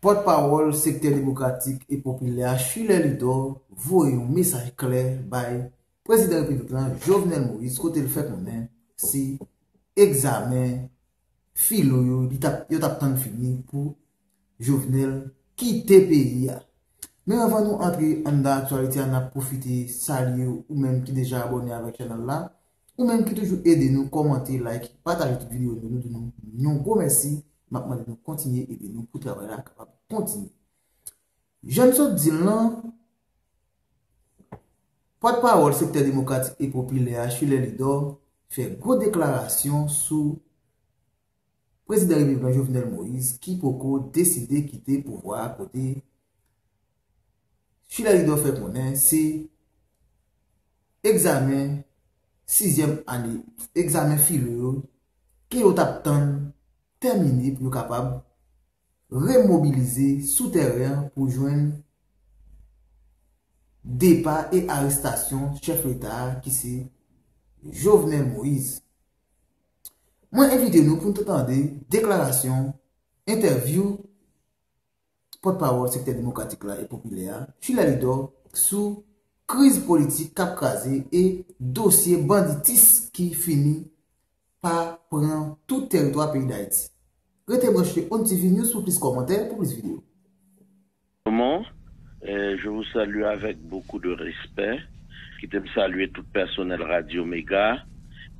Porte-parole secteur démocratique et populaire Chule Lidor voit un message clair by président républicain Jovenel Moïse côté le fait qu'on si examen philo yo tap tan fini pour Jovenel quitter pays. Mais avant nous entrer en l'actualité, on a profité saluer ou même qui déjà abonné avec le channel là, ou même qui toujours aide nous, commenter, like, partager cette vidéo, nous gros merci. Maintenant, nous continuer et nous pour travailler là, capable de continuer. Je ne sais dire là, porte-parole secteur démocratique et populaire, Chule Lidor, fait gros déclaration sur président républicain Jovenel Moïse qui peut décider de quitter le pouvoir à côté. Chule Lidor fait connaître, c'est examen 6e année, examen philo, qui est terminé pour être capable remobiliser souterrain pour joindre départ et arrestation chef d'État qui c'est Jovenel Moïse. Moi invite nous pour entendre déclaration, interview, porte-parole secteur démocratique là et populaire, Chule Lidor sous crise politique cap crasé et dossier banditis qui finit par prendre tout territoire pays d'Haïti. Restez branchés on TV News pour plus de commentaires, pour plus de vidéos. Je vous salue avec beaucoup de respect. Qui t'aime saluer tout le personnel Radio Méga.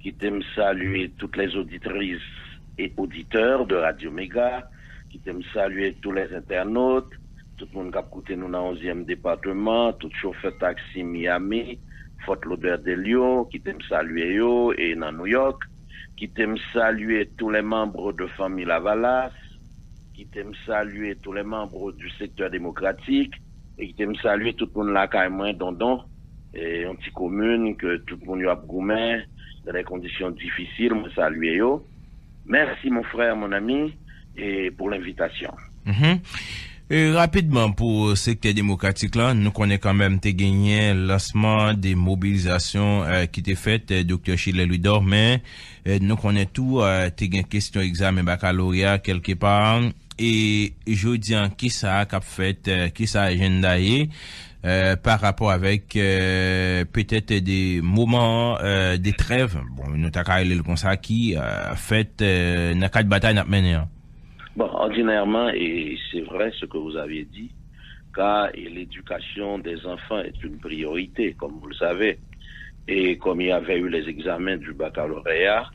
Qui t'aime saluer toutes les auditrices et auditeurs de Radio Méga. Qui t'aime saluer tous les internautes. Tout le monde qui a écouté nous dans le 11e département. Tout chauffeur taxi Miami. Fort Lauderdale. Qui t'aime saluer yo et dans New York. Qui t'aime saluer tous les membres de Famille Lavalas, qui t'aime saluer tous les membres du secteur démocratique, et qui t'aime saluer tout le monde là, carrément, et une petite commune, que tout le monde y a gourmet, dans des conditions difficiles, me saluer yo. Merci mon frère, mon ami, et pour l'invitation. Rapidement pour le secteur démocratique là, nous connaissons quand même te gagné lancement des mobilisations qui était faite Dr. Chule Lidor, mais nous connaissons tout te gagné question examen baccalauréat quelque part et je dis qui ça a fait qui ça agenda par rapport avec peut-être des moments des trêves bon nous t'a le comme ça qui fait n'a quatre bataille n'a mené. Bon, ordinairement, et c'est vrai ce que vous avez dit, car l'éducation des enfants est une priorité, comme vous le savez. Et comme il y avait eu les examens du baccalauréat,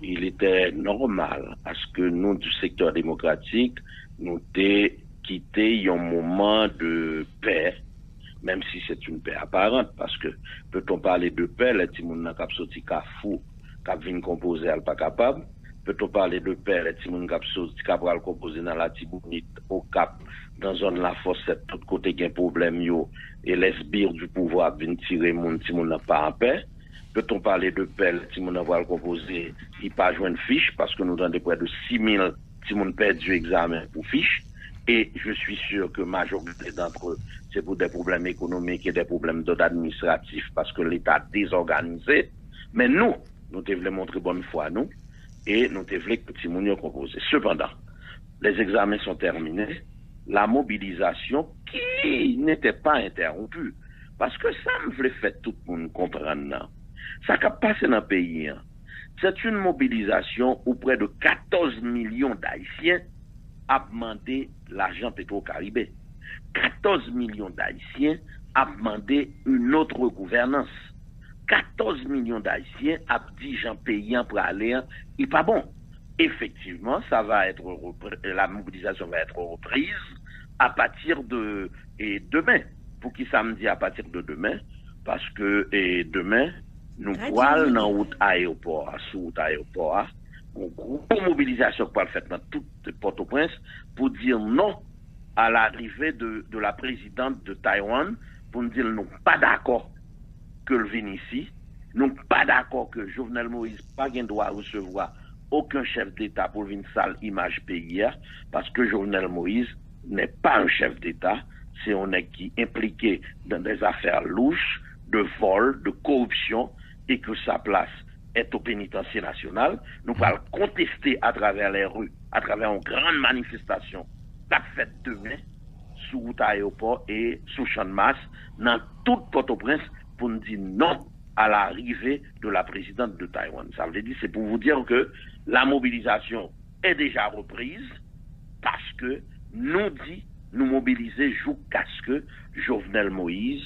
il était normal à ce que nous, du secteur démocratique, nous quitté un moment de paix, même si c'est une paix apparente, parce que peut-on parler de paix, les petits moun nan kap soti ka fou, kap vin composer al pas capable. Peut-on parler de paix, les petits moun kap soti kap pral composer dans la Tibonite, au Cap, dans zone la Fossette, tout côté qui a un problème yo, et les sbires du pouvoir vin tirer moun, ti moun n'a pas en paix. Peut-on parler de paix, les petits moun n'a pas composer, il pas joindre fiche, parce que nous avons près de 6000 petits moun perdu examen pour fiche. Et je suis sûr que majorité d'entre eux, c'est pour des problèmes économiques et des problèmes d'ordre administratif parce que l'État désorganisé. Mais nous devons montrer bonne foi, nous, et nous devons que petit moun yo composé. Cependant, les examens sont terminés, la mobilisation qui n'était pas interrompue, parce que ça me voulait faire tout le monde comprendre. Ça qui a passé dans le pays, c'est une mobilisation où près de 14 millions d'Haïtiens a demandé l'argent Petro-Caribé. 14 millions d'Haïtiens a demandé une autre gouvernance. 14 millions d'Haïtiens a dit Jean payant pour aller, il n'est pas bon. Effectivement, ça va être la mobilisation va être reprise à partir de demain. Pour qui samedi à partir de demain? Parce que demain, nous pouvons dans route aéroport, sous route aéroport, une grosse mobilisation pour le faire dans toute Port-au-Prince pour dire non à l'arrivée de la présidente de Taïwan, pour nous dire nous pas d'accord que le vienne ici, nous pas d'accord que Jovenel Moïse pas doit recevoir aucun chef d'État pour une sale image pays, parce que Jovenel Moïse n'est pas un chef d'État, c'est un mec qui est impliqué dans des affaires louches, de vol, de corruption, et que sa place est au pénitencier national. Nous allons contester à travers les rues, à travers une grande manifestation, qu'a fait demain sous route aéroport et sous champ de masse dans toute Port-au-Prince pour nous dire non à l'arrivée de la présidente de Taïwan. Ça veut dire, c'est pour vous dire que la mobilisation est déjà reprise parce que nous mobiliser jusqu'à ce que Jovenel Moïse,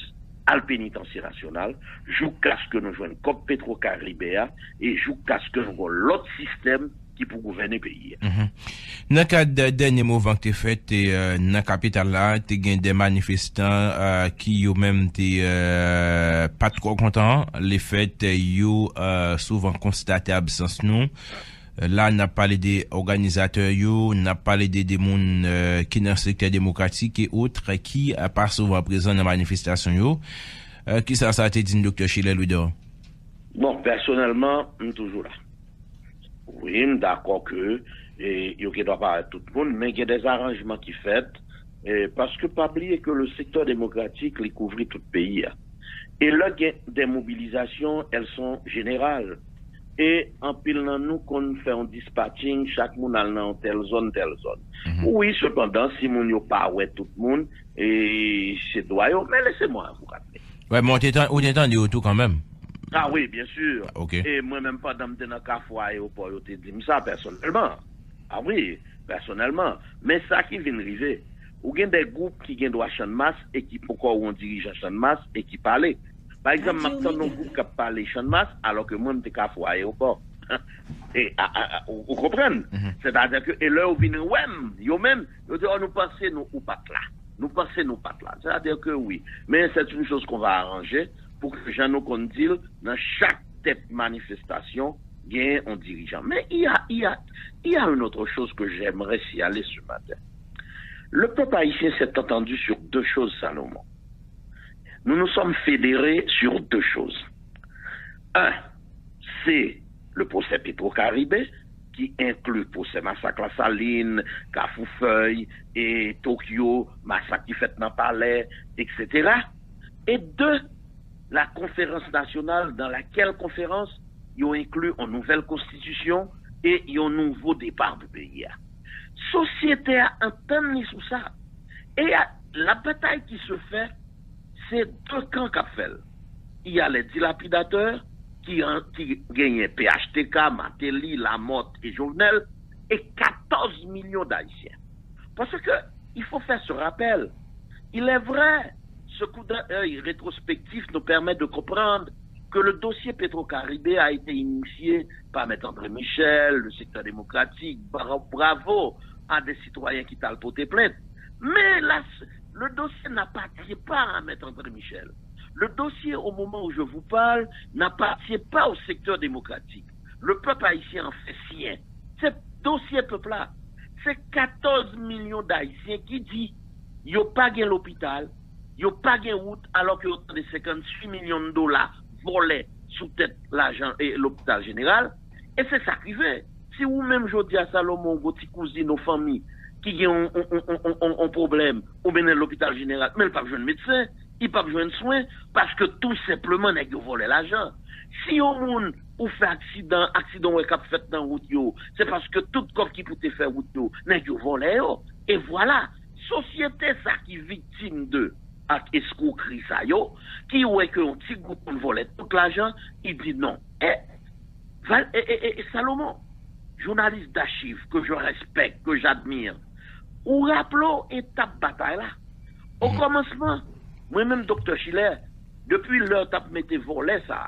à le pénitencier national, jusqu'à ce que nous jouions comme Petro-Caribéa et jusqu'à ce que nous avons l'autre système qui pour gouverner le pays. Dans le cadre de dernier mouvement que tu fait, dans la capitale là, tu as des manifestants qui eux même pas trop contents. Les faits, souvent constaté absence nous. Là, on a parlé des organisateurs, on a parlé des gens qui sont dans le secteur démocratique et autres qui pas souvent présents dans la manifestation. Qui ça a été dit, Dr. Chile Louis-Dor? Bon, personnellement, je suis toujours là. Oui, je suis d'accord que il ne doit pas être tout le monde, mais il y a des arrangements qui sont faits parce que pas oublier que le secteur démocratique il couvre tout le pays. Et là, des mobilisations, elles sont générales. Et en pile dans nous qu'on fait un dispatching, chaque monde a dans telle zone. Oui, cependant, si mon yo pas ouais tout le monde, et c'est droit, mais laissez-moi vous rappeler. Ouais, mais on t'entend tout quand même. Ah oui, bien sûr. Okay. Et moi-même, pendant que je suis dans le café aéroport, je te dis ça personnellement. Ah oui, personnellement. Mais ça qui vient arriver, ou il y a des groupes qui ont champ de masse et qui pourquoi on dirige champ de masse et qui parlent. Par exemple, maintenant, nos groupes qui parlent champ de masse alors que moi, je suis café aéroport. Et vous comprenez? C'est-à-dire que, et là, vous venez, ouais, vous même, vous dites, oh, nous pensons, nous, ou pas là. Nous pensons, nous, pas là. C'est-à-dire que oui. Mais c'est une chose qu'on va arranger pour que les gens nous disent, dans chaque tête manifestation, il y a un dirigeant. Mais il y a une autre chose que j'aimerais signaler ce matin. Le peuple haïtien s'est entendu sur deux choses, Salomon. Nous nous sommes fédérés sur deux choses. Un, c'est le procès Petro-Caribé, qui inclut le procès massacre La Saline, Cafoufeuille et Tokyo, massacre qui fait dans le palais, etc. Et deux, la conférence nationale, dans laquelle conférence, ils ont inclus une nouvelle constitution et un nouveau départ du pays. Société a entendu sur ça. Et la bataille qui se fait, c'est deux camps qu'a fait. Il y a les dilapidateurs qui gagnent PHTK, Matéli, Lamotte et Jovenel, et 14 millions d'Haïtiens. Parce que il faut faire ce rappel. Il est vrai, ce coup d'œil rétrospectif nous permet de comprendre que le dossier Petro-Caribé a été initié par M. André Michel, le secteur démocratique. Bravo à des citoyens qui t'ont porté plainte. Mais là, le dossier n'appartient pas à M. André Michel. Le dossier, au moment où je vous parle, n'appartient pas au secteur démocratique. Le peuple haïtien en fait sien. Ce dossier peuple-là, c'est 14 millions d'Haïtiens qui disent ils n'ont pas gagné l'hôpital, ils n'ont pas gagné route, alors qu'ils ont des 58 millions de dollars volés sous tête l'argent et l'hôpital général. Et c'est ça qui fait. Si vous-même, je dis à Salomon, vos petits cousins, nos familles, qui ont un problème, ou bien l'hôpital général, mais ils ne peuvent pas jouer de médecin, ils ne peuvent pas jouer de soins, parce que tout simplement, ils ont volé l'argent. Si au monde, ou fait accident ou cap fait dans route, c'est parce que tout corps qui peut faire route, ils ont volé. Et voilà, société, ça qui est victime de escroquerie, ça, qui ouais que un petit groupe volait tout l'argent, il dit non. Et Salomon, journaliste d'archives que je respecte, que j'admire, ou rappelons étape bataille là. Au commencement, moi-même, Dr. Schiller, depuis l'heure t'a mis volé ça,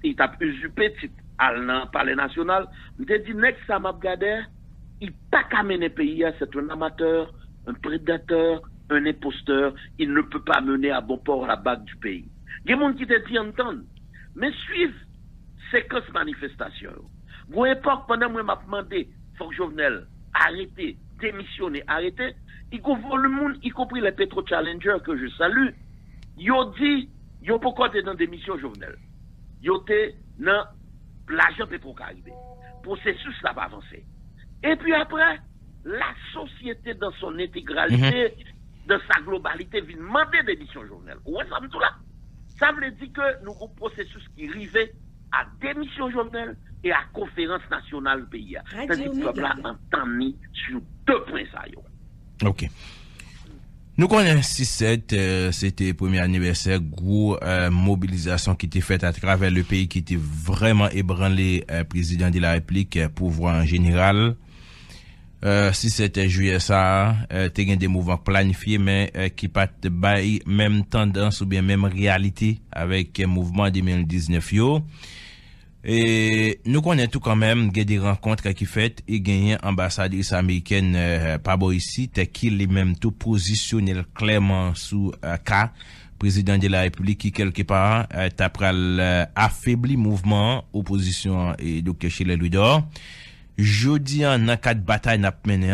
il t'a usurpé dans le palais national, il t'a dit, next ça m'a regardé, il pas qu'à mener pays, c'est un amateur, un prédateur, un imposteur, il ne peut pas mener à bon port la bague du pays. Il y a des gens qui te dit entendre, mais suivre séquence manifestation. Vous époque, pendant moi, m'a demandé, faut que Jovenel arrêter, démissionner, arrêter, il couvre le monde, y compris les pétro-challengers que je salue, ils ont dit, ils ont pourquoi t'es dans démission Jovenel. Ils ont été dans l'argent Petro-Caribé. Processus n'a pas avancé. Et puis après, la société dans son intégralité, dans sa globalité, vient demander démission Jovenel. Ouais, ça me tout là. Ça veut dire que nous avons un processus qui arrivait à démission Jovenel et à conférence nationale pays. C'est-à-dire que le peuple a entendu sur deux points ça. OK. Nous connaissons 6-7, c'était premier anniversaire, gros mobilisation qui était faite à travers le pays, qui était vraiment ébranlé président de la République, pouvoir en général. 6-7 juillet ça, t'es gain des mouvements planifiés, mais qui pas bail même tendance ou bien même réalité avec mouvement 2019 yo. Et nous connaissons tout quand même des rencontres qui fait et gagné ambassadrice américaine par ici qui les même tout positionnel clairement sous cas président de la République qui quelque part t'apral affaibli mouvement opposition et Dr. Chile Ludor. Jeudi en quatre batailles n'a mené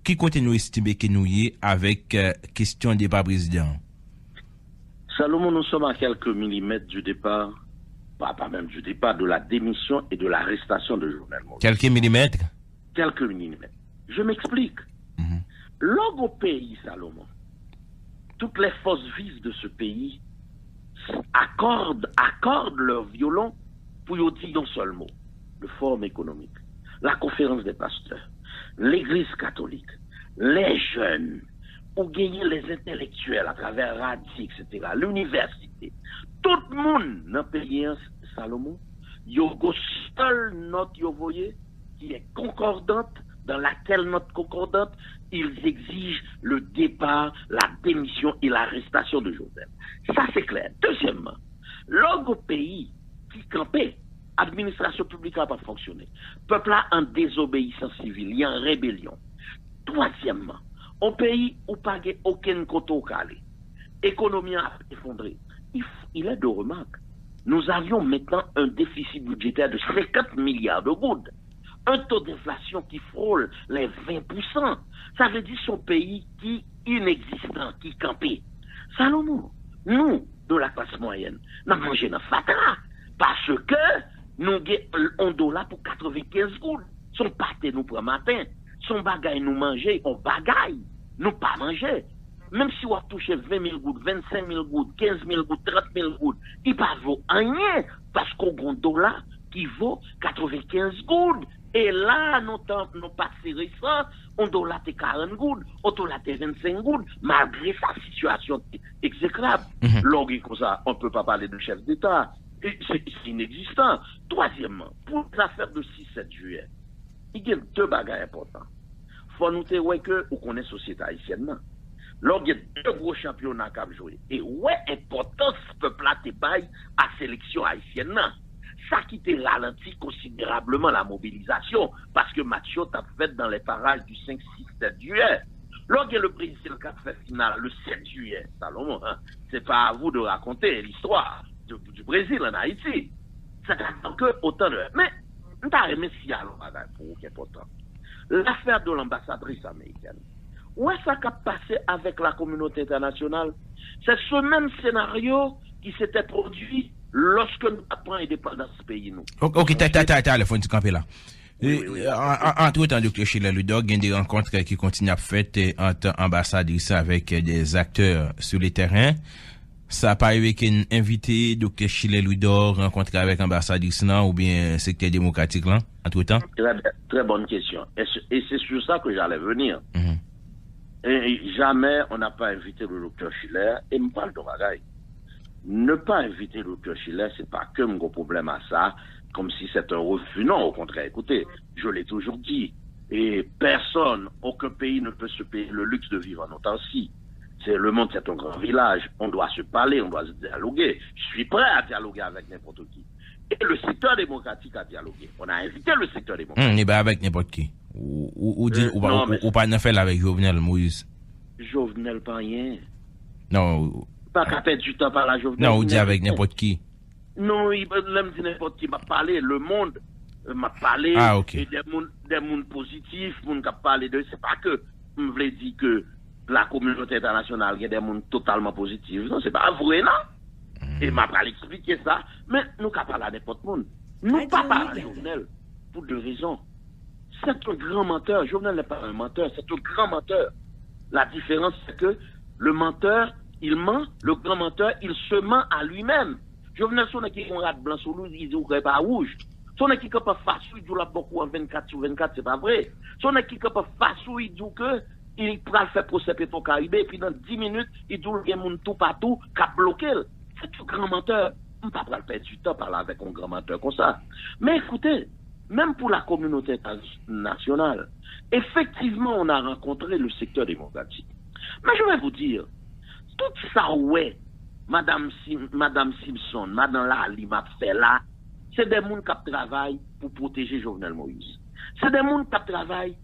qui côté nous estimer que nous y avec question débat président. Salomon, nous sommes à quelques millimètres du départ. Pas même du départ, de la démission et de l'arrestation de Jovenel Moïse. Quelques millimètres? Quelques millimètres. Je m'explique. Lors au pays, Salomon, toutes les forces vives de ce pays accordent leur violon pour y dire un seul mot. Le Forum économique, la conférence des pasteurs, l'église catholique, les jeunes, pour gagner les intellectuels à travers Radi, etc., l'université. Tout le monde dans le pays, Salomon, il y a une seule note, vous voyez, qui est concordante, dans laquelle note concordante, ils exigent le départ, la démission et l'arrestation de Jovenel. Ça, c'est clair. Deuxièmement, l'autre pays qui campait, administration publique n'a pas fonctionné. Peuple a en désobéissance civile, il y a en rébellion. Troisièmement, un pays où pas aucun côté au calé, économie a effondré. Il est de remarque. Nous avions maintenant un déficit budgétaire de 50 milliards de gouttes. Un taux d'inflation qui frôle les 20%. Ça veut dire son pays qui est inexistant, qui campé. Salomon, nous, de la classe moyenne, nous avons mangé dans fatras parce que nous avons $1 pour 95 gouttes. Son pâté nous prend matin. Son bagaille nous manger, on bagaille. Nous pas manger. Même si on a touché 20 000 gouttes, 25 000 gouttes, 15 000 gouttes, 30 000 gouttes, il ne vaut rien parce qu'on a un dollar qui vaut 95 gouttes. Et là, nous pas récent, on dollar 40 gouttes, on dollar 25 gouttes, malgré sa situation exécrable. Logique comme ça, on ne peut pas parler de chef d'État. C'est inexistant. Troisièmement, pour les affaires de 6-7 juillet, il y a deux bagages importants. Il faut noter que on connaît la société haïtienne. Là, il y a deux gros championnats qui ont joué. Et ouais, importance peuple là te bail à sélection haïtienne. Ça qui te ralentit considérablement la mobilisation parce que Mathieu t'a fait dans les parages du 5, 6, 7 juillet. Là, il y a le président qui a fait finale le 7 juillet. Salomon, hein, c'est pas à vous de raconter l'histoire du Brésil en Haïti. C'est que autant de. Mais, nous avons aimé si alors, pour qui est important. L'affaire de l'ambassadrice américaine. Où est-ce que ça a passé avec la communauté internationale? C'est ce même scénario qui s'était produit lorsque nous avons indépendance ce pays, nous. Ok, il faut nous camper là. Entre autres, Dr. Chile Ludor, il y a des rencontres qui continuent à faire entre ambassadrices avec des acteurs sur le terrain. Ça n'a pas arrivé qu'un invité, Dr. Chile Ludor, rencontre avec ambassadrice là, ou bien secteur démocratique là, entre temps? Très bonne question. Et c'est sur ça que j'allais venir. Et jamais on n'a pas invité le docteur Schiller, et me parle de bagaille. Ne pas inviter le docteur Schiller, c'est pas que mon gros problème à ça, comme si c'est un refus. Non, au contraire, écoutez, je l'ai toujours dit. Et personne, aucun pays ne peut se payer le luxe de vivre en autarcie. Le monde, c'est un grand village. On doit se parler, on doit se dialoguer. Je suis prêt à dialoguer avec n'importe qui. Et le secteur démocratique a dialogué. On a invité le secteur démocratique. Pas avec n'importe qui. Ou pas de faire avec Jovenel Moïse. Jovenel pas rien. Non. Pas qu'à perdre du temps par la Jovenel. Non, ou dit avec n'importe qui. Non, il me dit n'importe qui m'a parlé. Le monde m'a parlé. Ah, ok. Et des mondes positifs, monde qui a parlé de. C'est pas que je voulais dire que la communauté internationale, il y a des mondes totalement positifs. Non, c'est pas vrai, non? Et m'a pas expliqué ça. Mais nous qu'à parler à n'importe monde. Nous pas parler Jovenel. Pour deux raisons. C'est un grand menteur. Jovenel n'est pas un menteur, c'est un grand menteur. La différence, c'est que le menteur, il ment. Le grand menteur, il se ment à lui-même. Jovenel, son qui est un rat blanc sur lui, il dit qu'il n'est pas rouge. Son qui est pas face, il dit qu'il a beaucoup en 24 sur 24, c'est pas vrai. Son qui est pas face, il dit il va faire procès Petro-Caribé, et puis dans 10 minutes, il dit qu'il y a un tout partout qui a bloqué. C'est un grand menteur. On ne peut pas perdre du temps parler avec un grand menteur comme ça. Mais écoutez, même pour la communauté nationale, effectivement, on a rencontré le secteur démocratique. Mais je vais vous dire, tout ça, ouais, Madame Simpson, Madame Lali m'a fait là, c'est des gens qui travaillent pour protéger Jovenel Moïse. C'est des gens qui travaillent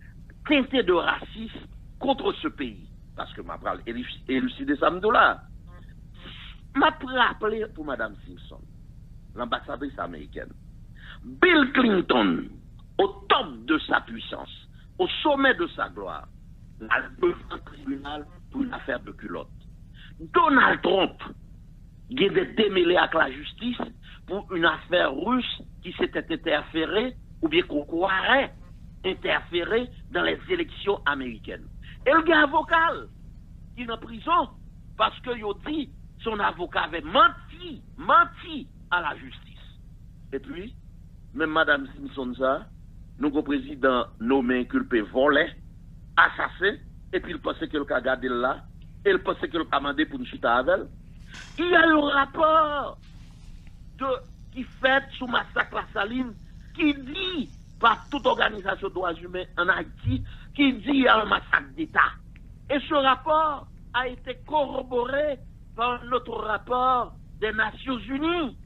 teintés de racisme contre ce pays. Parce que m'a parlé élucider ça là. M'a rappelé pour Madame Simpson, l'ambassadrice américaine. Bill Clinton, au top de sa puissance, au sommet de sa gloire, a devant un tribunal pour une affaire de culotte. Donald Trump, il est démêlé avec la justice pour une affaire russe qui s'était interférée, ou bien qu'on croirait interférée dans les élections américaines. Et le gars avocat, qui est en prison, parce qu'il a dit son avocat avait menti à la justice. Et puis, même Madame Simpson, ça, nous, le président nommé inculpé, volé, assassin, et puis il pensait qu'il a gardé là, et il pensait qu'il a demandé pour une chute avec elle. Il y a le rapport qui fait sous massacre la Saline, qui dit par toute organisation de droits humains en Haïti, qui dit qu'il y a un massacre d'État. Et ce rapport a été corroboré par notre rapport des Nations Unies,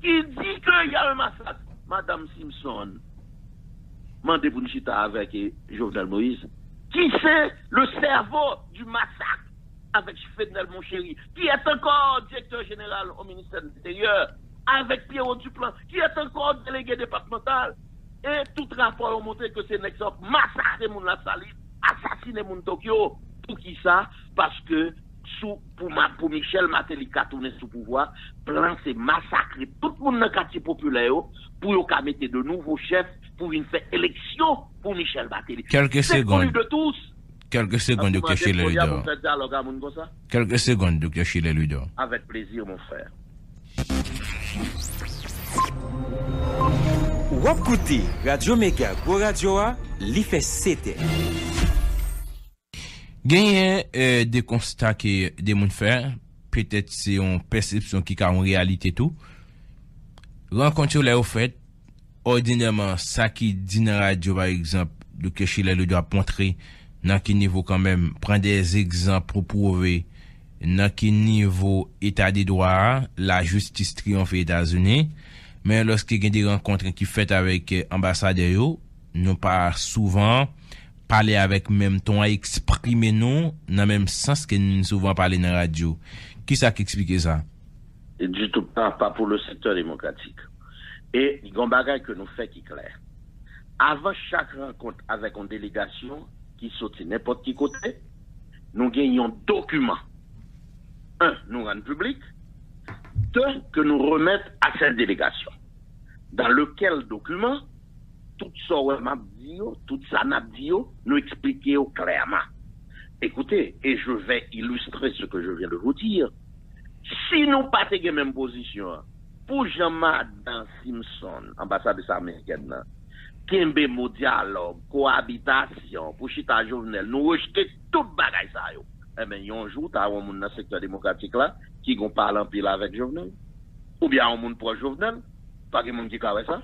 qui dit qu'il y a un massacre. Madame Simpson, mandez pour une chita avec Jovenel Moïse, qui c'est le cerveau du massacre avec Fenel Monchéri, qui est encore directeur général au ministère de l'Intérieur, avec Pierrot Duplan, qui est encore délégué départemental. Et tout rapport a montré que c'est un exemple massacrer mon la Saline, assassiner mon Tokyo. Pour qui ça? Parce que pour Michel Martelly qui a tourné sous pouvoir, plan c'est massacrer tout le monde dans le quartier populaire pour mettre de nouveaux chefs pour une faire élection pour Michel Martelly. Quelques secondes. De tous. Quelques secondes, Dr. Chile Ludor. Quelques secondes, Dr. Chile Ludor. Avec plaisir, mon frère. Wapkouti, Radio Mega, Go Radio A, li fait c'était. Gagner des constats que des moun faire, peut-être c'est une perception qui a en réalité tout. Rencontre là au fait, ordinairement ça qui dit dans la radio par exemple, Dr. Chile Ludor a montré dans quel niveau quand même prendre des exemples pour prouver dans quel niveau état des droits la justice triomphe aux États-Unis. Mais lorsqu'il y a des rencontres qui fait avec ambassadeurs, nous pas souvent parler avec même ton à exprimer nous dans le même sens que nous souvent parler dans la radio. Qui ça qui explique ça? Et du tout pas pour le secteur démocratique. Et il y a un bagage que nous faisons qui est clair. Avant chaque rencontre avec une délégation qui sortit n'importe qui côté, nous gagnons un document. Un, nous rendons public. Deux, que nous remettons à cette délégation. Dans lequel document, tout ça, tout ça, nous expliquons clairement. Écoutez, et je vais illustrer ce que je viens de vous dire. Si nous pas la même position, pour Jean-Madame Simpson, ambassadeur américaine, Kembe mo dialogue, cohabitation, pour Chita Jovenel, nous rejetons tout bagay ça yo. Eh ben, yon jour, t'as un monde dans le secteur démocratique là, qui gon parle en pile avec Jovenel. Ou bien un monde pour Jovenel, pas de monde qui carré ça.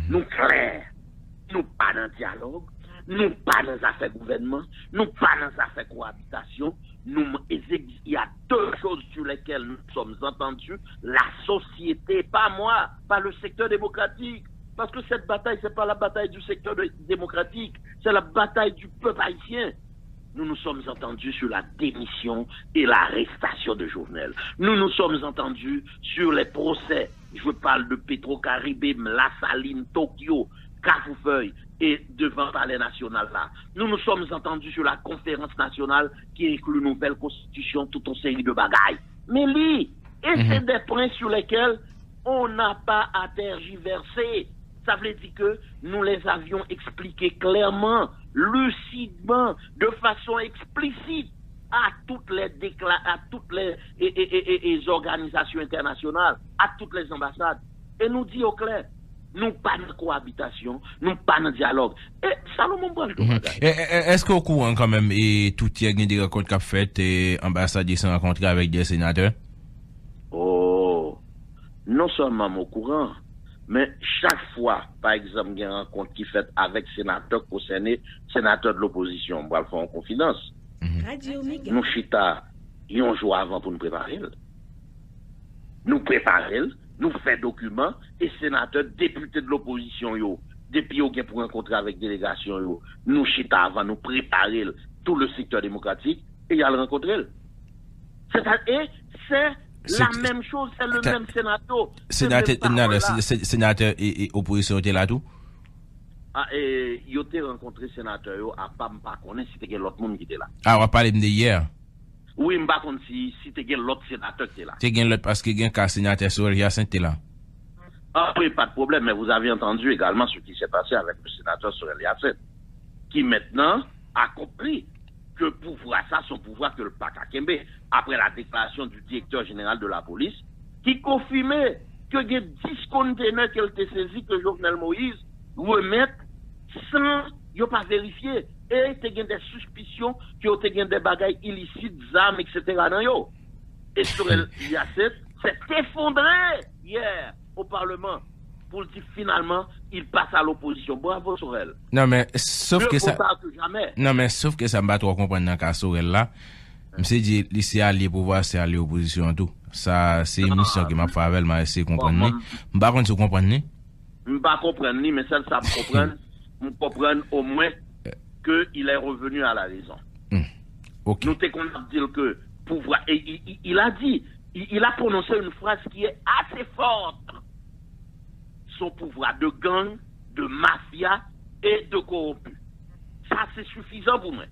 Nous clair, nous pas dans dialogue, nous pas dans affaires gouvernement, nous pas dans affaires cohabitation, il y a deux choses sur lesquelles nous sommes entendus, la société, pas moi, pas le secteur démocratique. Parce que cette bataille, c'est pas la bataille du secteur démocratique, c'est la bataille du peuple haïtien. Nous nous sommes entendus sur la démission et l'arrestation de Jovenel. Nous nous sommes entendus sur les procès. Je parle de Petro-Caribé, La Saline, Tokyo, Cafoufeuille et devant le Palais national là. Nous nous sommes entendus sur la conférence nationale qui inclut une nouvelle constitution, toute une série de bagailles. Mais c'est des points sur lesquels on n'a pas à tergiverser. Ça veut dire que nous les avions expliqués clairement, lucidement, de façon explicite à toutes les organisations internationales, à toutes les ambassades. Et nous dit au clair, nous pas de cohabitation, nous pas de dialogue. Et Salomon prend tout. Est-ce qu'au courant quand même, et tout y a des rencontres qu'a fait et ambassadeurs sont rencontrés avec des sénateurs? Oh, non seulement au courant, mais chaque fois, par exemple, il y a une rencontre qui fait avec sénateurs concernés, sénateurs de l'opposition, on va le faire en confidence. Nous chita, un jour avant pour nous préparer. Nous préparer, nous faisons documents, et sénateurs, députés de l'opposition, depuis au pour rencontrer avec délégation, nous chita avant, nous préparer tout le secteur démocratique, et il y a le rencontrer. C'est la même chose, c'est le même sénateur et opposition étaient là tout? Ah, et il a rencontré sénateur à pas connaître si c'était l'autre monde qui était là. Ah, on va parler de hier. Oui, je ne sais pas si c'était l'autre sénateur qui était là. C'est l'autre parce que il y a un sénateur sur Hyacinthe là. Ah oui, pas de problème, mais vous avez entendu également ce qui s'est passé avec le sénateur sur Hyacinthe, qui maintenant a compris que pouvoir ça, son pouvoir que le PAC a Kembe, après la déclaration du directeur général de la police, qui confirmait que il y a 10 conteneurs qu'elle a saisis que Jovenel Moïse remettre sans yo pas vérifier et te gen des suspicions que yo te gen des bagailles illicites, armes, etc. dans yo. Et sur Hyacinthe s'est effondré hier au Parlement pour dire finalement il passe à l'opposition. Bravo Sorel. Non mais sauf que ça jamais. Non mais sauf que ça me bat trop comprendre dans cas Sorel là. M'se dit lycée aller pouvoir c'est aller opposition tout. Ça c'est une mission qui m'a fait avec m'a essayer comprendre. M'pas contre comprendre ni. Je ne peux pas comprendre, mais ça me comprendre au moins qu'il est revenu à la raison. Okay. Nous t'avons dit que pouvoir. Et il a dit, il a prononcé une phrase qui est assez forte. Son pouvoir de gang, de mafia et de corrompu. Ça, c'est suffisant pour moi.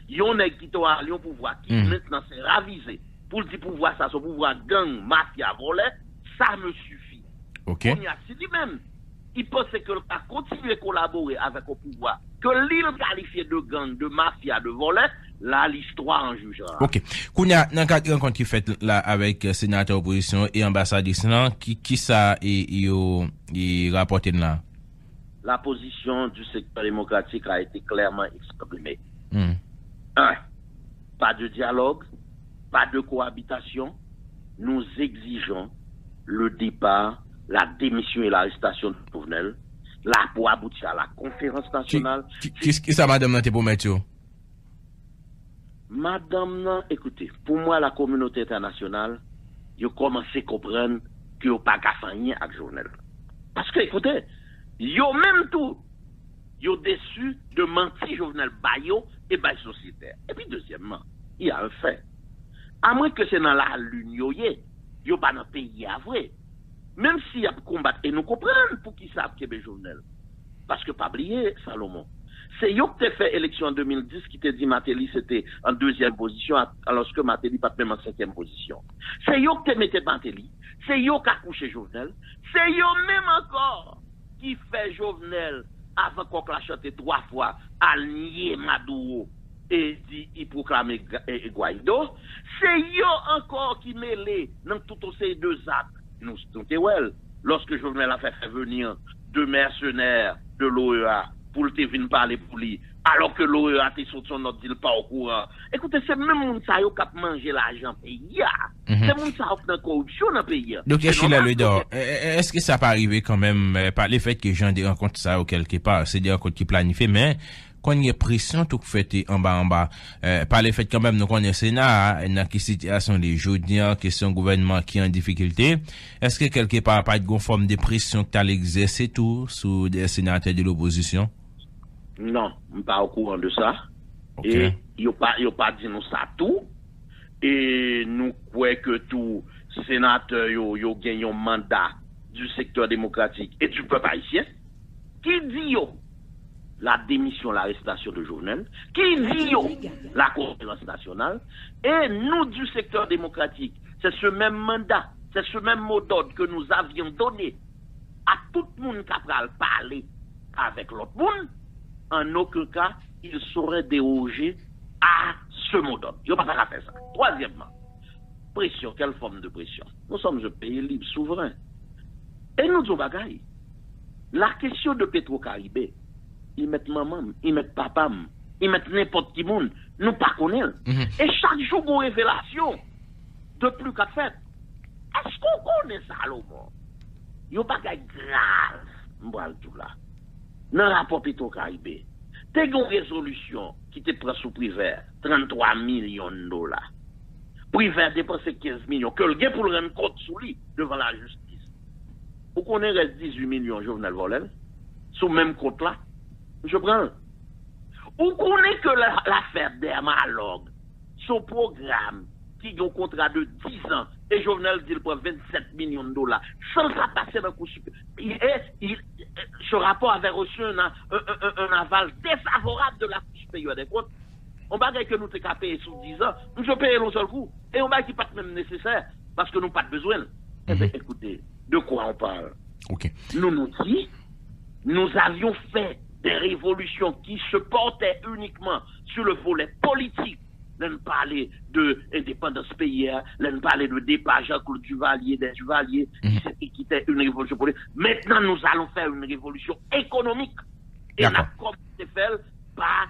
Il y a un qui a un pouvoir qui maintenant s'est ravisé. Pour dire pouvoir, ça, son pouvoir gang, mafia, volet, ça me suffit. Ok. On y a dit même. Il pensait que a continué à collaborer avec le pouvoir, que l'île qualifiée de gang, de mafia, de volet, là, l'histoire en jugera. Ok. Kounia, dans le cadre de rencontre qui fait là avec sénateur opposition et ambassadeur, qui ça est rapporté là? La position du secteur démocratique a été clairement exprimée. 1. Pas de dialogue, pas de cohabitation. Nous exigeons le départ, la démission et l'arrestation de Jovenel, là pour aboutir à la conférence nationale. Qui ça, madame, pour mettre? Madame, écoutez, pour moi, la communauté internationale, ils ont commencé à comprendre qu'ils n'ont pas qu'à faire rien avec Jovenel. Parce que, écoutez, ils ont même tout. Ils ont déçu de mentir Jovenel Bayo et Bayo sociétaire. Et puis, deuxièmement, il y a un fait. À moins que c'est dans la lune, ils n'ont pas dans le pays à vrai. Même s'il y a combattre, et nous comprenons pour qui savent qu'il y a Jovenel. Parce que, pas oublier, Salomon, c'est yo qui t'a fait élection en 2010 qui t'a dit Matéli c'était en 2e position, alors que Matéli pas même en 5e position. C'est yo qui t'a mis Matéli, c'est yo qui a couché Jovenel, c'est yo même encore qui fait Jovenel avant qu'on l'a chanté 3 fois à nier Maduro et dit il proclame Guaido. C'est yo encore qui mêlé dans tout ces 2 actes. Nous, lorsque Jovenel a fait venir 2 mercenaires de l'OEA pour te venir parler pour lui, alors que l'OEA te sur son autre dit pas au courant. Écoutez, c'est même moun sa yo k'ap manger l'argent pays. C'est moun sa offre de corruption dans le pays. Donc, est-ce que ça peut arriver quand même par le fait que les gens des rencontres ça ou quelque part, c'est des rencontres qui planifient, mais quand il y a pression tout fait en bas, par le fait quand même nous connaissons Sénat, dans quelle situation les jeunes, question gouvernement qui est en difficulté, est-ce que quelque part pas de forme de pression que tu as exercé tout sous des sénateurs de l'opposition? Non, je ne suis pas au courant de ça. Okay. Et il n'y a pas dit nous ça tout. Et nous croyons que tout sénateur yo gagne un mandat du secteur démocratique et du peuple haïtien. Qui dit yo la démission, l'arrestation de Jovenel? Qui dit yo la conférence nationale? Et nous du secteur démocratique, c'est ce même mandat, c'est ce même mot d'ordre que nous avions donné à tout le monde qui a parlé avec l'autre monde. En aucun cas, il saurait déroger à ce mot d'ordre. Il n'y a pas à faire ça. Troisièmement, pression. Quelle forme de pression? Nous sommes un pays libre, souverain. Et nous disons bagaille. La question de Petro-Caribé, ils mettent maman, ils mettent papa, ils mettent n'importe qui monde, nous pas connaissons. Et chaque jour, une révélation de plus qu'à faire. Est-ce qu'on connaît ça, Salomon? Il n'y a pas de grave, m'bral tout là. Dans le rapport Petro-Caribé, t'as une résolution qui te prend sous privé 33 millions de dollars. Privé dépensé 15 millions, que le gars pour le rendre compte sous lui devant la justice. Vous connaissez reste 18 millions Jovenel Volel, sous le même compte là. Je prends. Vous connaissez que l'affaire Dermalogue, son programme, qui a un contrat de 10 ans, et Jovenel dit qu'il prend 27 millions de dollars, sans ça passer dans le coup supérieur. Ce rapport avait reçu un aval défavorable de la Cour supérieure des comptes. On va dire que nous avons payé sous 10 ans, nous avons payé l'un seul coup, et on va qui pas même nécessaire, parce que nous n'avons pas de besoin. Eh bien, écoutez, de quoi on parle? Nous dit, nous avions fait des révolutions qui se portaient uniquement sur le volet politique. L'on parlait de indépendance paysaire, l'on parlait de départ Jean-Claude Duvalier, des Duvaliers, qui était une révolution politique. Maintenant, nous allons faire une révolution économique. Et la communauté fait par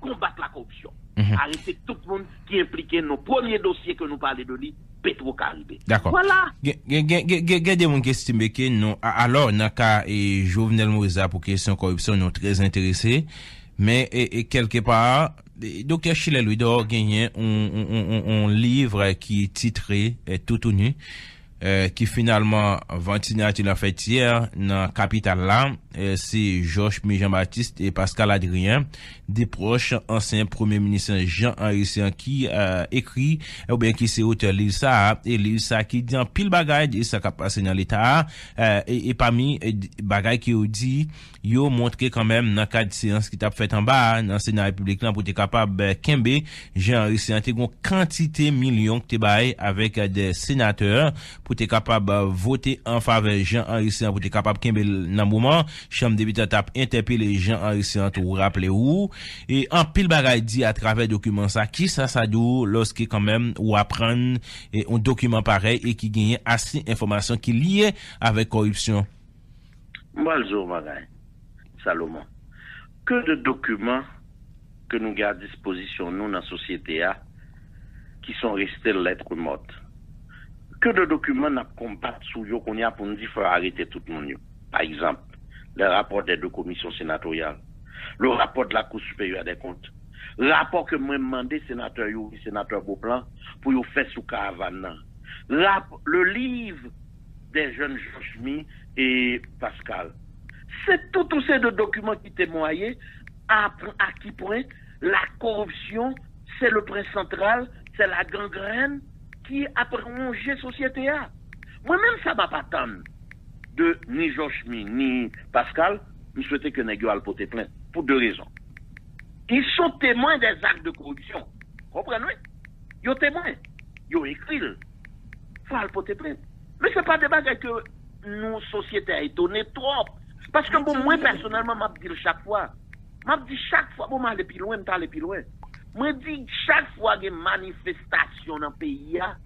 combattre la corruption. Arrêter tout le monde qui est impliqué dans nos premiers dossiers que nous parlons de lui, Petro-Caribé. D'accord. Voilà. Gardez mon question que nous alors dans cas et Jovenel Moïse pour question corruption nous très intéressés mais quelque part Dr. Chile Louis d'Or gagné un livre qui est titré Tout nu qui finalement ventilateur l'a fait hier dans capitale là c'est Georges Jean-Baptiste et Pascal Adrien des proches anciens premier ministre Jean-Henri Sian qui écrit ou bien qui c'est auteur livre ça et livre ça qui dit en pile bagaille et ça qui passé dans l'état et parmi bagaille qui dit yo montré quand même dans cadre séance qui t'a fait en bas dans Sénat République là pour être capable Kembe Jean-Henri Sian te gon quantité millions que te bail avec des sénateurs pour être capable voter en faveur Jean-Henri Sian pour être capable Kembe dans moment chambre député t'a interpellé Jean-Henri Sian pour rappeler où et en pile bagaille dit à travers document ça qui ça dit lorsque quand même ou apprendre un document pareil et qui gagne assez information qui lié avec corruption. Bonjour Magaï, Salomon. Que de documents que nous gardons à disposition nous dans la société qui sont restés lettres mortes. Que de documents nous combattent sous yo qu'on y a pour nous dire faut arrêter tout le monde. Par exemple, le rapport des deux commissions sénatoriales, le rapport de la Cour supérieure des comptes, le rapport que moi demandé sénateur Beauplan pour y faire sous caravane. Le livre des jeunes Jochmi et Pascal. C'est tous ces deux documents qui témoignent à qui point la corruption, c'est le point central, c'est la gangrène qui a prolongé la société. Moi-même, ça m'a pas tant de ni Jochmi ni Pascal, je souhaitais que Négio aille porter plainte pour deux raisons. Ils sont témoins des actes de corruption. Comprenez? Ils sont témoins. Ils ont écrit. Il faut aller porter plainte. Mais ce n'est pas des bagages que nous, société, a étonné trop. Parce que bon, moi, personnellement, je dis chaque fois, bon, je aller plus loin, je aller plus loin. Moi, je dis chaque fois qu'il y a une manifestation dans le pays, il y a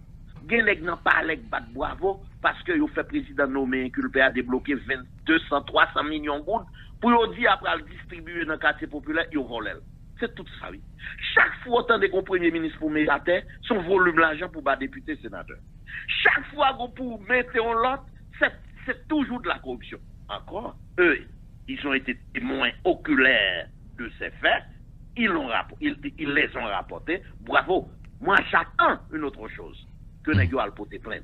des gens qui parlent de bravo, parce que vous fait président nommé inculpé à débloquer 200, 300 millions de gouttes, pour vous dire après le distribuer dans le quartier populaire, ils volent. C'est tout ça, oui. Chaque fois, autant de premier ministre pour médiateur, son volume d'argent pour député, sénateur. Chaque fois que pour mettre en l'autre, c'est toujours de la corruption. Encore, eux, ils ont été témoins oculaires de ces faits, ils les ont rapportés. Bravo. Moi, j'attends une autre chose, que nous ayons porter plainte.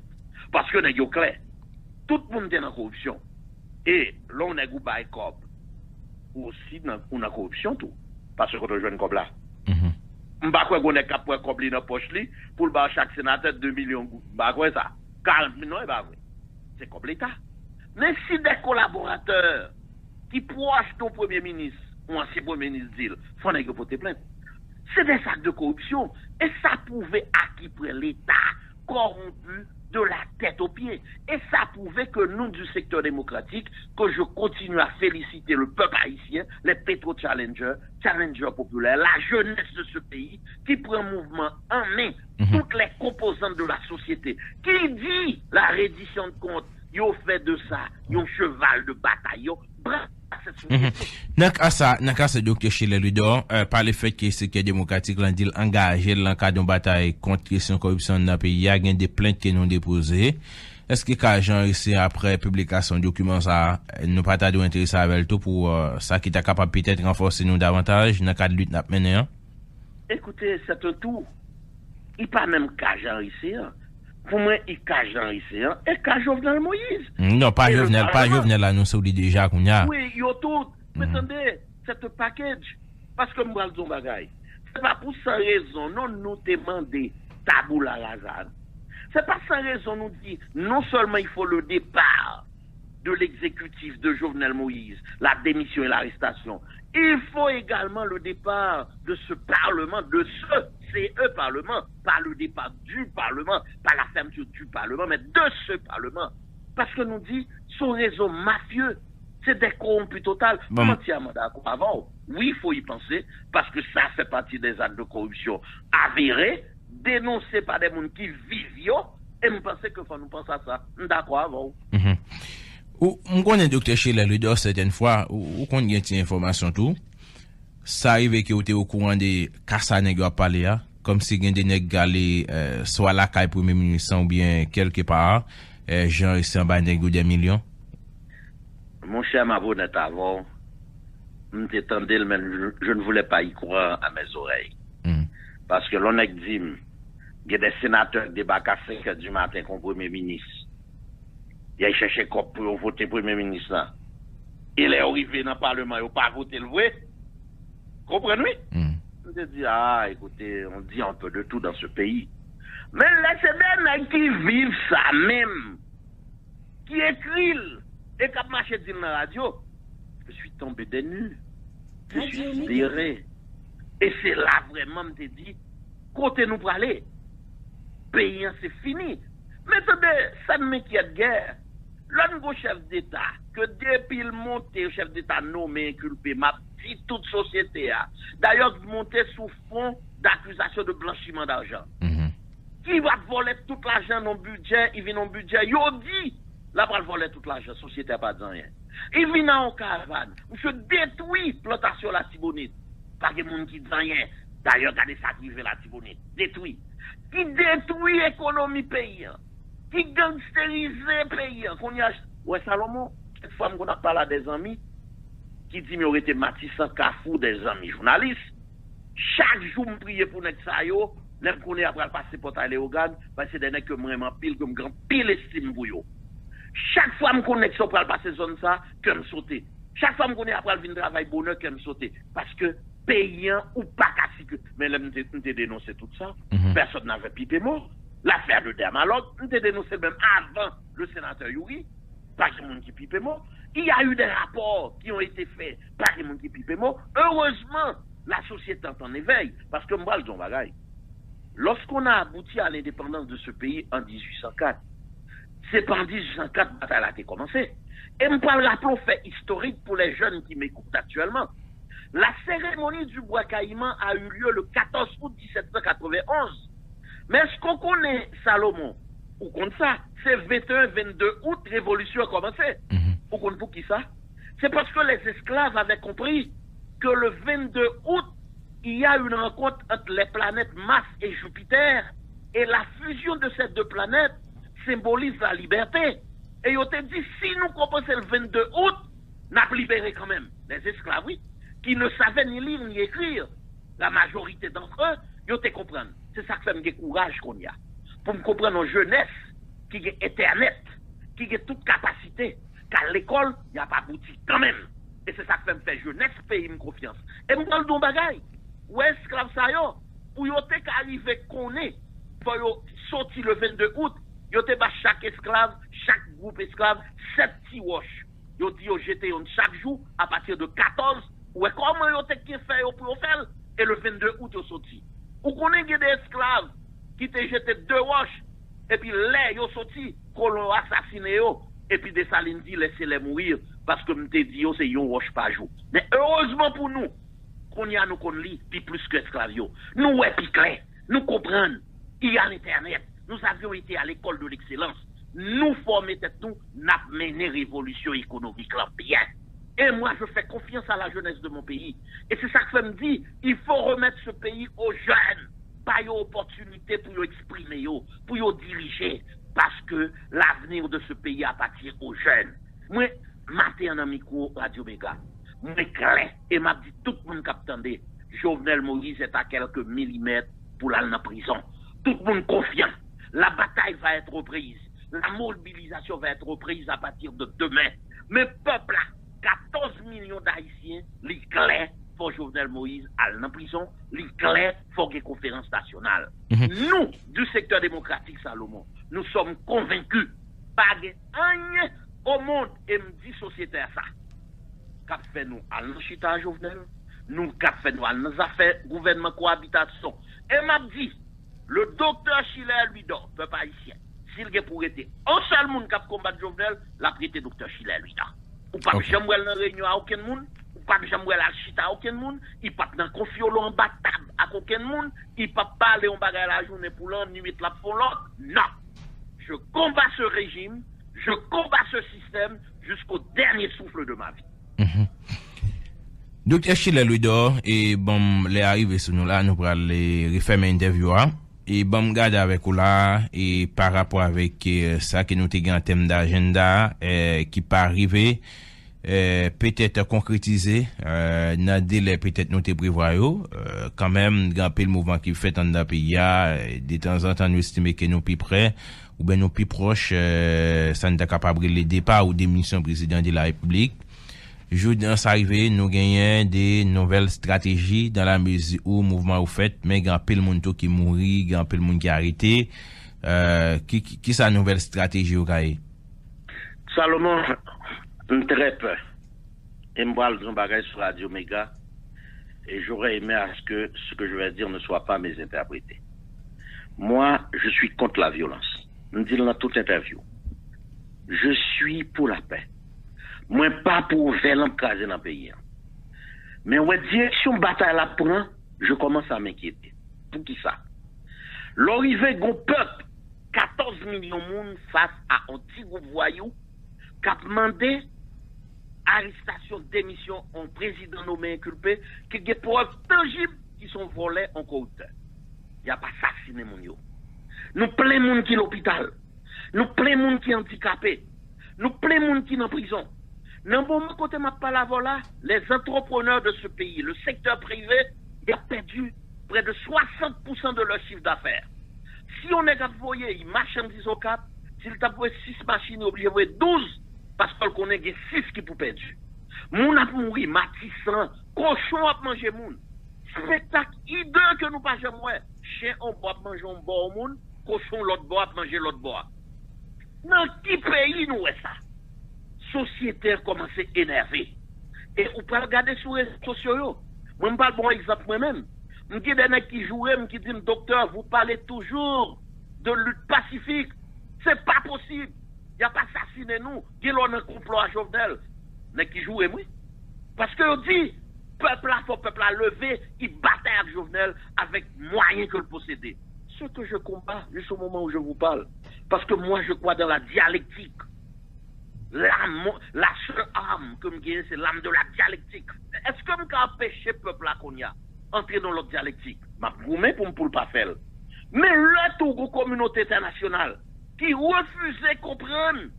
Parce que nous ayons clair. Tout le monde est dans la corruption. Et là, on a eu un cop. Aussi, on a corruption tout. Parce qu'on a joué un cop là. Je ne sais pas si on a un cop dans la poche pour chaque sénateur 2 millions. Je ne sais pas ça. 40 millions, c'est comme l'État. Mais si des collaborateurs qui proches ton premier ministre ou ancien premier ministre disent, il faut que porter plainte. C'est des actes de corruption. Et ça pouvait acquérir l'État corrompu de la tête aux pieds. Et ça prouvait que nous, du secteur démocratique, que je continue à féliciter le peuple haïtien, les pétro-challengers, challengers populaires, la jeunesse de ce pays, qui prend mouvement en main toutes les composantes de la société, qui dit la reddition de comptes. Yo fait de ça, un cheval de bataille. Dans le cas de Dr. Chile Ludor, par le fait que c'est démocratique, l'on dit engagé dans le cadre d'une bataille contre la question corruption dans le pays, il y a des plaintes qui nous déposées. Est-ce que quand Jean ici, après publication du document, ça, nous pas t'as intéressé avec tout pour ça qui t'a capable peut-être renforcer nous davantage dans le cadre de lutte n'a mené? Écoutez, c'est un tout. Il pas même qu'à Jean ici. Pour moi, il qu'à Jean ici. Et qu'à Jovenel Moïse. Non, pas Jovenel là, nous sommes déjà qu'on y a. Oui, il y a tout. Mais attendez, c'est un package. Parce que moi, je dis bagaille. C'est pas pour cette raison, non, nous demander taboula rasa. C'est pas sans raison, nous dit, non seulement il faut le départ de l'exécutif de Jovenel Moïse, la démission et l'arrestation, il faut également le départ de ce Parlement, de ce CE Parlement, pas le départ du Parlement, pas la fermeture du Parlement, mais de ce Parlement. Parce que nous dit, son réseau mafieux, c'est des corrompus total. Bon. Entièrement d'accord avant. Oui, il faut y penser, parce que ça fait partie des actes de corruption avérés, dénoncés par des gens qui vivent, et je pense que faut nous penser à ça. D'accord avant. Ou on connaît docteur Chile Ludor certaines fois ou qu'on y a des informations tout. Ça arrive que vous êtes au courant de Kassa nèg a parlé comme si gen des nèg galé soit la caille premier ministre ou bien quelque part genre ici en bas nèg des millions. Mon cher Mabonnet avant, je ne voulais pas y croire à mes oreilles. Parce que l'on a dit, il y a des sénateurs qui débarquent à 5 h du matin comme Premier ministre. Il a cherché pour voter Premier ministre. Là. Il est arrivé dans le Parlement, il n'a pas voté le vrai. Comprenez? On te dit, écoutez, on dit un peu de tout dans ce pays. Mais laissez des gens qui vivent ça même, qui écrivent et qui marchent dans la radio. Je suis tombé des nues. Je suis sidéré. Et c'est là vraiment, je te dis, côté nous pour aller. Pays, c'est fini. Mais attendez, ça ne m'inquiète guère. L'un chef d'État, que depuis le monté, le chef d'État nommé, inculpé, m'a dit toute société. D'ailleurs, monté sous fond d'accusation de blanchiment d'argent. Qui va voler tout l'argent dans le budget, il vient dans le budget, il dit, là, va voler tout l'argent, la société n'a pas de rien. Il vient en caravane, monsieur détruit plantation la Tibonite. Pas de monde qui dit rien. D'ailleurs, regardez ça qui fait la Tibonite. Détruit. Qui détruit l'économie pays. Qui gangstérise pays. Qu'on y a... Ouais, Salomon, cette fois qu'on a parlé à des amis, qui dit, mais aurait été Matissan Kafou, des amis journalistes. Chaque jour, je prie pour nous ça, les qu'on est après passer pour aller au GAN, parce que c'est des nègres que vraiment pile, comme grand pile estime pour eux. Chaque fois que je connecte pour passer zone ça, que me sauter. Chaque fois que je connais après le travail bonheur, que me sauter. Parce que payant ou pas cassé. Mais là, nous dénoncé tout ça. Personne n'avait pipé mort. L'affaire de Dermalog, nous dénoncé même avant le sénateur Youri. Pas de monde qui pipé mort. Il y a eu des rapports qui ont été faits par des gens qui pipé mort. Heureusement, la société est en éveil. Parce que moi, je dis bagaille. Lorsqu'on a abouti à l'indépendance de ce pays en 1804, c'est pas en 1804 que la bataille a été commencée. Et je parle rappelons fait historique pour les jeunes qui m'écoutent actuellement. La cérémonie du bois caïman a eu lieu le 14 août 1791. Mais ce qu'on connaît, Salomon, ou comme ça, c'est 21-22 août, révolution a commencé. Ou qu'on pour qui ça? C'est parce que les esclaves avaient compris que le 22 août, il y a une rencontre entre les planètes Mars et Jupiter. Et la fusion de ces deux planètes symbolise la liberté. Et ils ont dit, si nous commençons le 22 août, nous avons libéré quand même les esclaves, oui, qui ne savaient ni lire ni écrire. La majorité d'entre eux, ils ont compris. C'est ça que fait me courage qu'on y a. Pour me comprendre en jeunesse, qui est Internet, qui a toute capacité, qu'à l'école, il n'y a pas abouti quand même. Et c'est ça que fait me faire jeunesse, payer me confiance. Et me parle d'un bagaille. Ou esclave ça yo, pour yo te arrivé qu'on est, pour yo sorti le 22 août, yo te ba chaque esclave, chaque groupe esclave, 7 petits wash. Yo dit yo jeté yon chaque jour, à partir de 14, ou comment yo te qui fait yo pour faire, et le 22 août yo sorti. Ou connaît des esclaves qui te jeté 2 wash, et puis les yo sorti, colon assassiné yo, et puis Dessalines dit laissez-les mourir, parce que m'te dit yo c'est yon wash par jour. Mais heureusement pour nous, qu'on y a nous qu'on lit, puis plus que esclaves yo. Nous ouais puis clair, nous comprenons, il y a l'internet, nous avions été à l'école de l'excellence. nous former tête nous, n'a mené révolution économique là bien. Et moi, je fais confiance à la jeunesse de mon pays. Et c'est ça que je me dis, il faut remettre ce pays aux jeunes. Pas une opportunité pour exprimer, pour diriger. Parce que l'avenir de ce pays appartient aux jeunes. Moi, matin en micro Radio Méga, moi clair et m'a dit tout le monde qui attendait, Jovenel Moïse est à quelques millimètres pour aller en prison. Tout le monde confiant. La bataille va être reprise. La mobilisation va être reprise à partir de demain. Mais peuple là, 14 millions d'Haïtiens, les clairs pour Jovenel Moïse aller en prison, les clairs pour les conférences nationales. Nous, du secteur démocratique Salomon, nous sommes convaincus, pas de rien au monde, et me dit sociétaire ça. Qu'a fait nous à l'enchita Jovenel, nous qu'a fait nous à nos affaires, gouvernement, cohabitation. Et m'a dit, le docteur Schiller lui donne, peuple haïtien, s'il est pour être un seul monde qui a combattu Jovenel, l'a prêté docteur Schiller lui donne. Ou pas que j'aimerais dans réunion à aucun monde, ou pas que j'aimerais la chita à aucun monde, il pas dans confiolo en bas table à aucun monde, il pas parler en bagarre la journée pour l'an, nuit la pour l'autre. Non. Je combats ce régime, je combats ce système jusqu'au dernier souffle de ma vie. Docteur Schiller Louis-Dor, et bon, les arrivés sur nous là, nous pourrons les refaire une interview, et bon, garde avec vous là, et par rapport avec ça que nous avons en termes d'agenda, qui pas arrivé, peut-être concrétiser, dans délai peut-être nous te prévoyons, quand même, grand le mouvement qui fait dans le pays, de temps en temps nous estimons que nous plus près, ou bien nous plus proches, ça n'est pas capable de les départs ou démission président de la République. Jour arrivé, nous gagnons des nouvelles stratégies dans la mesure où le mouvement est fait, mais il y a un peu de monde qui mourit, il y a un peu de monde qui est arrêté. Qui est la nouvelle stratégie au Caï? Salomon, très peur. Et je vais dire un bagage sur Radio Méga, et j'aurais aimé à ce que je vais dire ne soit pas mésinterprété. Moi, je suis contre la violence. Je dis dans toute interview. Je suis pour la paix. Moi, pas pour faire l'emcraser dans le pays. Mais ouais, direction bataille la prend, je commence à m'inquiéter. Pour qui ça? L'arrivée d'un peuple, 14 millions de monde face à un petit groupe voyou, qui a demandé arrestation, démission en président nommé inculpé, qui a des preuves tangibles qui sont volées en corrupteur. Il n'y a pas assassiné mon yo. Nous plein de monde qui est à l'hôpital. Nous plein de monde qui est handicapé. Nous plein de monde qui est en prison. Dans le moment côté ma parole là, les entrepreneurs de ce pays, le secteur privé, il a perdu près de 60% de leur chiffre d'affaires. Si on est envoyé, il marchandise au cap, s'il t'a pris 6 machines, il est obligé de 12, parce qu'on a 6 qui pour perdu. Moun a mouru, matissant, cochon a mangé moun. Spectacle hideux que nous pas jamais. Chien on boit manger un bois au monde, cochon l'autre bois manger l'autre bois. Dans quel pays nous est ça? Sociétaire commence à énerver. Et on peut regarder sur les réseaux sociaux. Moi, je parle bon exemple moi-même. Je dis des gens qui jouent, qui disent, docteur, vous parlez toujours de lutte pacifique. C'est pas possible. Il n'y a pas assassiné nous. Qui l'on a un complot à Jovenel. Mais qui jouent, oui. Parce que on dit, peuple là, faut peuple là lever, il battait avec Jovenel avec moyens que le posséder. Ce que je combats, juste au moment où je vous parle. Parce que moi, je crois dans la dialectique. La seule arme que je gagne, c'est l'âme de la dialectique. Est-ce que je peux empêcher le peuple là qu'on y a entrer dans l'autre dialectique? Je vous pour ne pas faire. Mais le tout de communauté internationale qui refusait de comprendre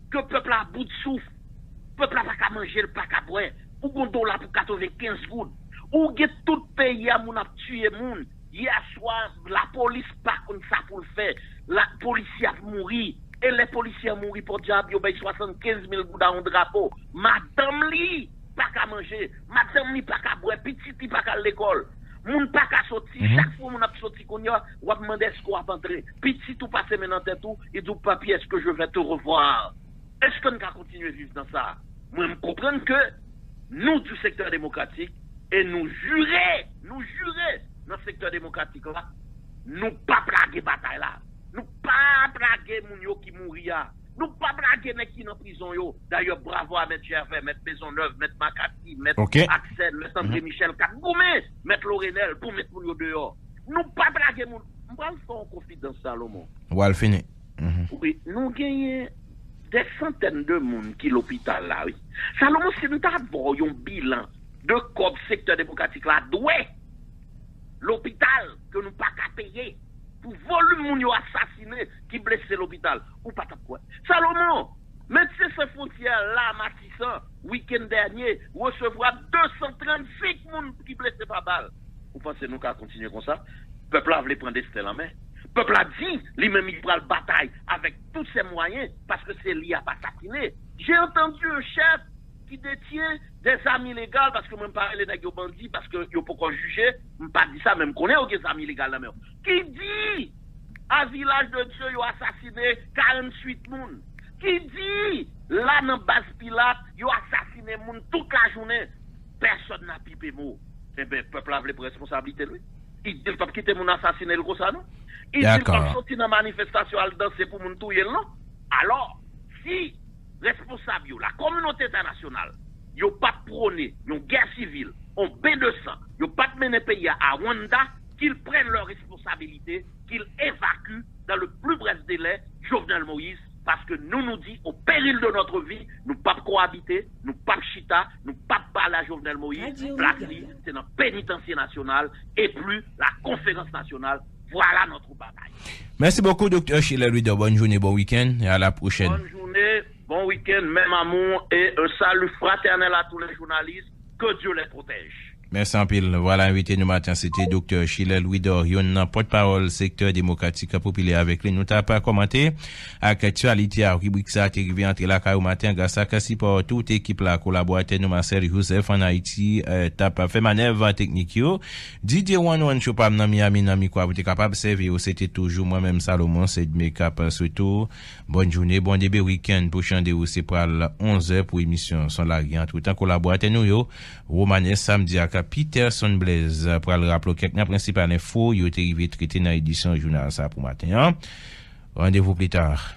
que le peuple a bout de souffle, le peuple n'a pas qu'à manger, le pas qu'à boire, ou qu'on dollar pour 95 gouttes, ou que tout pays a tué moun. Hier soir, la police pas comme ça pour le faire. La police a mouru. Et les policiers ont mouru pour diable, ils ont 75 000 gouttes dans un drapeau. Madame li, pas qu'à manger. Madame li, pas qu'à boire. Petit li, pas qu'à l'école. Moun pas qu'à sortir. Chaque fois moun a sorti qu'on y a, ou a demandé est-ce qu'on va rentrer. Petit tout passe maintenant tête tout, et dit papier, est-ce que je vais te revoir? Est-ce qu'on va continuer à vivre dans ça? Moi, je comprends que nous, du secteur démocratique, et nous jurer dans le secteur démocratique là, nous pas plaguer bataille là. Nous pas plaguer moun yo qui mourir. Nous pas plaguer nek qui en prison yo. D'ailleurs, bravo à M. Gervais, M. Maisonneuve, M. Makati, M. Axel, M. André Michel, Goumé, M. Lorenel, pour mettre moun yo dehors. Nous pas plaguer moun. On va le faire en confidence, Salomon. On va le finir. Oui, nous gagnons des centaines de monde qui l'hôpital là, oui. Salomon, si nous avons un bilan de COP secteur démocratique là, doué, l'hôpital que nous pas qu'à payer pour volume moun yo assassiné qui blessé l'hôpital, ou pas quoi. Salomon, médecin sans frontières là, Matissan, week-end dernier, recevoir 235 moun qui blessé par balle. Vous pensez nous qu'à continuer comme ça? Peuple a voulu prendre des stèles en main. Peuple a dit, lui-même il prend la bataille avec tous ses moyens parce que c'est lui qui a assassiné. J'ai entendu un chef qui détient des armes illégales parce que même pas les nègres bandits parce que yo pas juger, me pas dit ça même connaît des armes illégales là même. Qui dit à village de Dieu yo assassiné 48 moun. Qui dit là dans base Pilate yo assassiné moun toute la journée. Personne n'a pipé mot. Eh ben peuple a prendre responsabilité lui. Il dit pas quitter mon assassiné le comme ça non. Il dit pas sortir dans manifestation à danser pour moun touyer non. Alors si responsable la communauté internationale yo pas prôné une guerre civile en B200 yo pas mener pays à Rwanda qu'ils prennent leurs responsabilités qu'ils évacuent dans le plus bref délai Jovenel Moïse parce que nous dit au péril de notre vie nous pas cohabiter nous pas chita nous pas parler à Jovenel Moïse c'est dans pénitencier national et plus la conférence nationale. Voilà notre bataille. Merci beaucoup, Dr. Schiller Louis Dor. Bonne journée, bon week-end et à la prochaine. Bonne journée, bon week-end, même amour et un salut fraternel à tous les journalistes. Que Dieu les protège. Merci en pile. Voilà, invité nous matin, c'était Dr. Schiller Louis Dor, porte-parole secteur démocratique populaire avec lui. Nous t'as pas commenté avec actualité à rubrique ça qui revient entre la caille au matin grâce à Kassi pour toute équipe là collaborateur nous Marcel Youssef en Haïti t'as pas fait manœuvre technique yo. Didier One show pas dans Miami quoi vous êtes capable de servir c'était toujours moi-même Salomon c'est make-up surtout. Bonne journée, bon début week-end pour changer c'est pour 11h pour émission son la rien tout temps collaborateur nous yo Romanes samedi à Peterson Blaise pour le rappeler quelques principales infos, il a été traité dans l'édition journal ça pour matin. Rendez-vous plus tard.